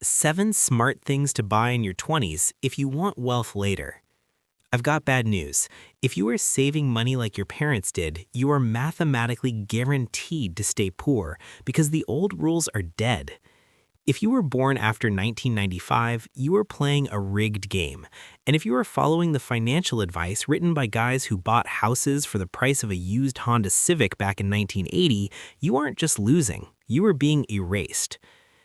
7 smart things to buy in your 20s if you want wealth later. I've got bad news. If you are saving money like your parents did, you are mathematically guaranteed to stay poor because the old rules are dead. If you were born after 1995, you are playing a rigged game. And if you are following the financial advice written by guys who bought houses for the price of a used Honda Civic back in 1980, you aren't just losing, you are being erased.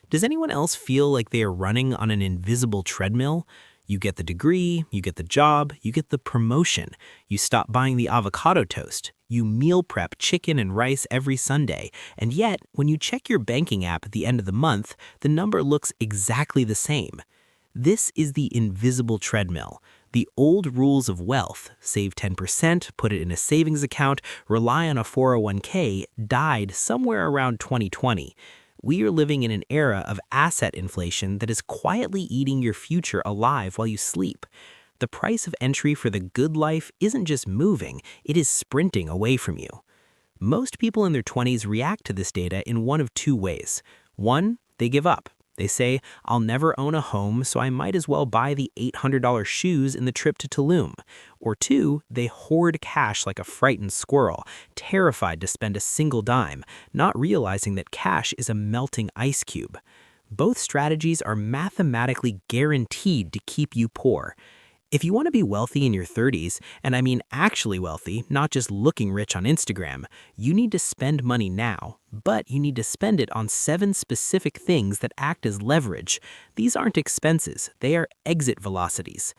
Does anyone else feel like they are running on an invisible treadmill? You get the degree, you get the job, you get the promotion. You stop buying the avocado toast. You meal prep chicken and rice every Sunday. And yet, when you check your banking app at the end of the month, the number looks exactly the same. This is the invisible treadmill. The old rules of wealth, save 10%, put it in a savings account, rely on a 401k, died somewhere around 2020. We are living in an era of asset inflation that is quietly eating your future alive while you sleep. The price of entry for the good life isn't just moving, it is sprinting away from you. Most people in their 20s react to this data in one of two ways. One, they give up. They say, I'll never own a home, so I might as well buy the $800 shoes in the trip to Tulum. Or two, they hoard cash like a frightened squirrel, terrified to spend a single dime, not realizing that cash is a melting ice cube. Both strategies are mathematically guaranteed to keep you poor. If you want to be wealthy in your 30s, and I mean actually wealthy, not just looking rich on Instagram, you need to spend money now, but you need to spend it on 7 specific things that act as leverage. These aren't expenses, they are exit velocities.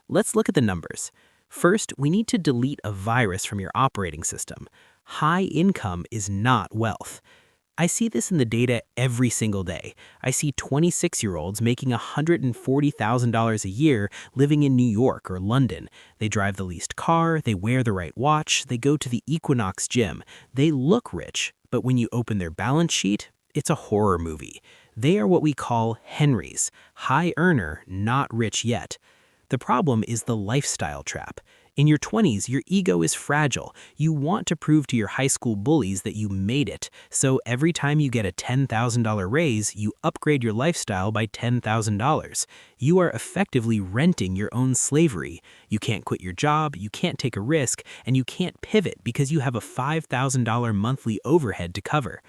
Let's look at the numbers. First, we need to delete a virus from your operating system. High income is not wealth. I see this in the data every single day. I see 26-year-olds making $140,000 a year living in New York or London. They drive the leased car, they wear the right watch, they go to the Equinox gym. They look rich, but when you open their balance sheet, it's a horror movie. They are what we call Henrys, high earner, not rich yet. The problem is the lifestyle trap. In your 20s, your ego is fragile. You want to prove to your high school bullies that you made it. So every time you get a $10,000 raise, you upgrade your lifestyle by $10,000. You are effectively renting your own slavery. You can't quit your job, you can't take a risk, and you can't pivot because you have a $5,000 monthly overhead to cover.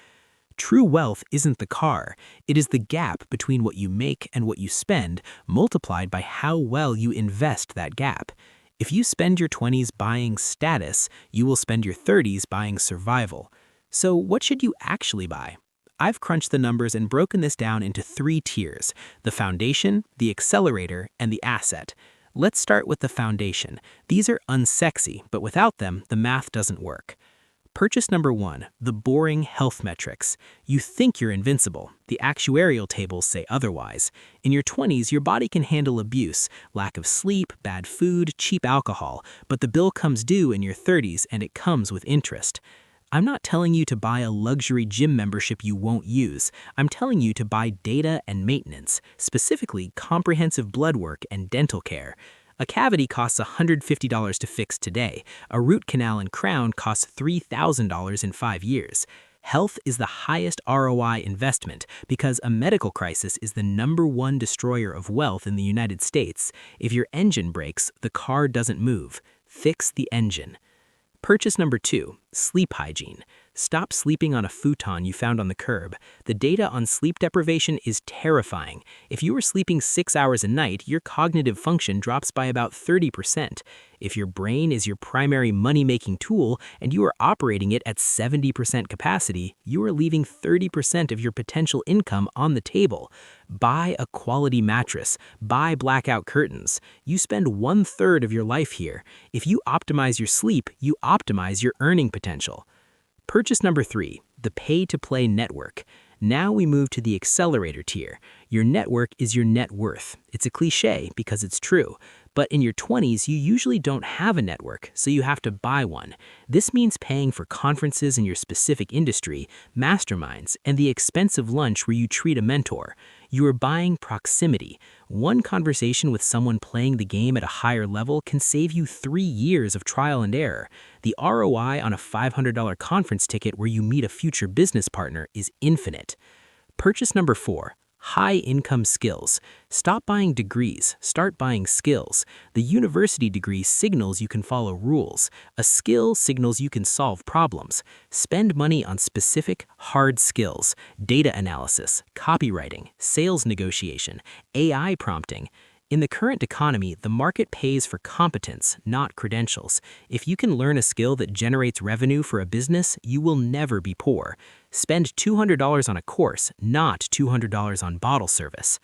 True wealth isn't the car. It is the gap between what you make and what you spend, multiplied by how well you invest that gap. If you spend your 20s buying status, you will spend your 30s buying survival. So what should you actually buy? I've crunched the numbers and broken this down into 3 tiers: the foundation, the accelerator, and the asset. Let's start with the foundation. These are unsexy, but without them, the math doesn't work. Purchase number 1, the boring health metrics. You think you're invincible. The actuarial tables say otherwise. In your 20s, your body can handle abuse, lack of sleep, bad food, cheap alcohol, but the bill comes due in your 30s and it comes with interest. I'm not telling you to buy a luxury gym membership you won't use. I'm telling you to buy data and maintenance, specifically comprehensive blood work and dental care. A cavity costs $150 to fix today. A root canal and crown costs $3,000 in 5 years. Health is the highest ROI investment because a medical crisis is the #1 destroyer of wealth in the United States. If your engine breaks, the car doesn't move. Fix the engine. Purchase number 2, sleep hygiene. Stop sleeping on a futon you found on the curb. The data on sleep deprivation is terrifying. If you are sleeping 6 hours a night, your cognitive function drops by about 30%. If your brain is your primary money-making tool and you are operating it at 70% capacity, you are leaving 30% of your potential income on the table. Buy a quality mattress. Buy blackout curtains. You spend 1/3 of your life here. If you optimize your sleep, you optimize your earning potential. Purchase number 3, the pay-to-play network. Now we move to the accelerator tier. Your network is your net worth. It's a cliche because it's true. But in your 20s, you usually don't have a network, so you have to buy one. This means paying for conferences in your specific industry, masterminds, and the expensive lunch where you treat a mentor. You are buying proximity. One conversation with someone playing the game at a higher level can save you 3 years of trial and error. The ROI on a $500 conference ticket where you meet a future business partner is infinite. Purchase number 4, High-income skills. Stop buying degrees, start buying skills. The university degree signals you can follow rules. A skill signals you can solve problems. Spend money on specific, hard skills. Data analysis, copywriting, sales negotiation, AI prompting. In the current economy, the market pays for competence, not credentials. If you can learn a skill that generates revenue for a business, you will never be poor. Spend $200 on a course, not $200 on bottle service.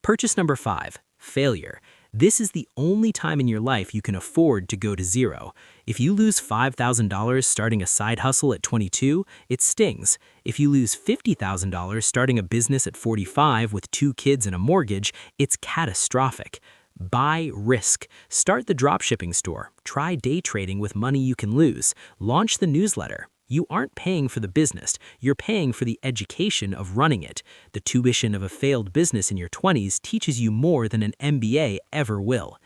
Purchase number 5, failure. This is the only time in your life you can afford to go to zero. If you lose $5,000 starting a side hustle at 22, it stings. If you lose $50,000 starting a business at 45 with 2 kids and a mortgage, it's catastrophic. Buy risk. Start the dropshipping store. Try day trading with money you can lose. Launch the newsletter. You aren't paying for the business, you're paying for the education of running it. The tuition of a failed business in your 20s teaches you more than an MBA ever will.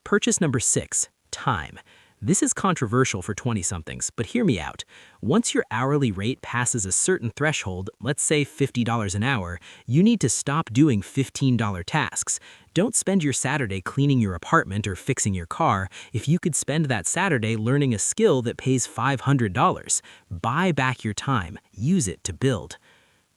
Purchase number 6, time. This is controversial for 20-somethings, but hear me out. Once your hourly rate passes a certain threshold, let's say $50 an hour, you need to stop doing $15 tasks. Don't spend your Saturday cleaning your apartment or fixing your car if you could spend that Saturday learning a skill that pays $500. Buy back your time. Use it to build.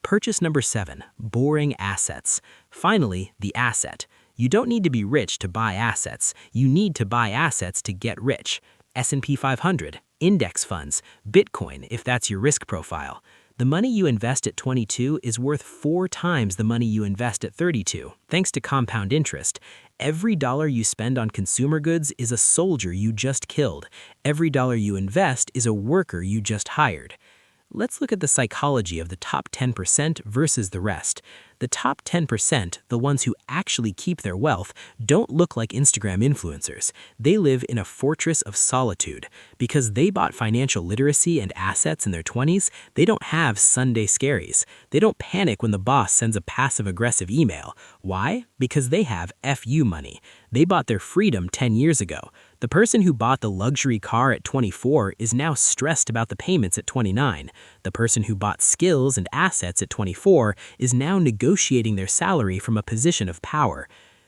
Purchase number 7, boring assets. Finally, the asset. You don't need to be rich to buy assets. You need to buy assets to get rich. S&P 500, index funds, Bitcoin if that's your risk profile. The money you invest at 22 is worth 4 times the money you invest at 32, thanks to compound interest. Every dollar you spend on consumer goods is a soldier you just killed. Every dollar you invest is a worker you just hired. Let's look at the psychology of the top 10% versus the rest. The top 10%, the ones who actually keep their wealth, don't look like Instagram influencers. They live in a fortress of solitude. Because they bought financial literacy and assets in their 20s, they don't have Sunday scaries. They don't panic when the boss sends a passive-aggressive email. Why? Because they have FU money. They bought their freedom 10 years ago. The person who bought the luxury car at 24 is now stressed about the payments at 29. The person who bought skills and assets at 24 is now negotiating their salary from a position of power.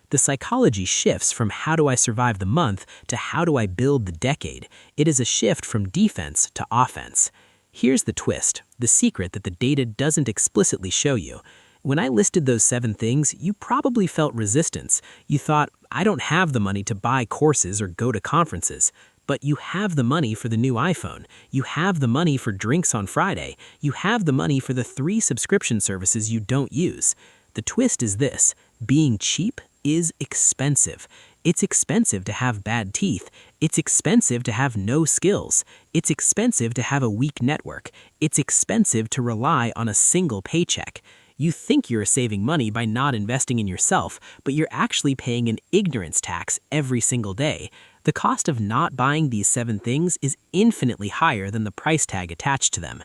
The psychology shifts from how do I survive the month to how do I build the decade. It is a shift from defense to offense. Here's the twist, the secret that the data doesn't explicitly show you. When I listed those 7 things, you probably felt resistance. You thought, I don't have the money to buy courses or go to conferences. But you have the money for the new iPhone. You have the money for drinks on Friday. You have the money for the 3 subscription services you don't use. The twist is this: being cheap is expensive. It's expensive to have bad teeth. It's expensive to have no skills. It's expensive to have a weak network. It's expensive to rely on a single paycheck. You think you're saving money by not investing in yourself, but you're actually paying an ignorance tax every single day. The cost of not buying these 7 things is infinitely higher than the price tag attached to them.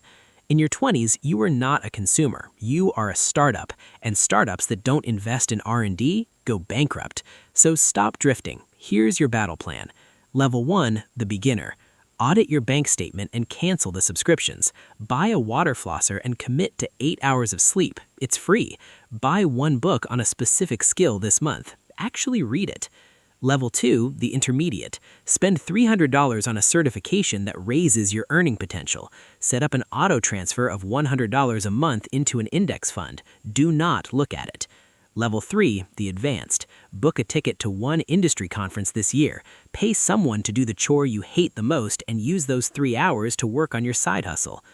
In your 20s, you are not a consumer. You are a startup, and startups that don't invest in R&D go bankrupt. So stop drifting. Here's your battle plan. Level 1, the beginner. Audit your bank statement and cancel the subscriptions. Buy a water flosser and commit to 8 hours of sleep. It's free. Buy 1 book on a specific skill this month. Actually read it. Level 2, the intermediate. Spend $300 on a certification that raises your earning potential. Set up an auto transfer of $100 a month into an index fund. Do not look at it. Level 3, the advanced. Book a ticket to 1 industry conference this year. Pay someone to do the chore you hate the most and use those 3 hours to work on your side hustle.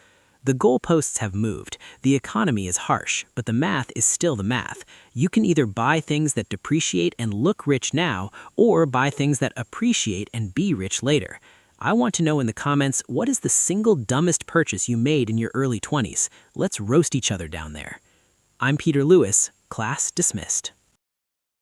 The goalposts have moved. The economy is harsh, but the math is still the math. You can either buy things that depreciate and look rich now, or buy things that appreciate and be rich later. I want to know in the comments, what is the single dumbest purchase you made in your early 20s? Let's roast each other down there. I'm Peter Lewis. Class dismissed.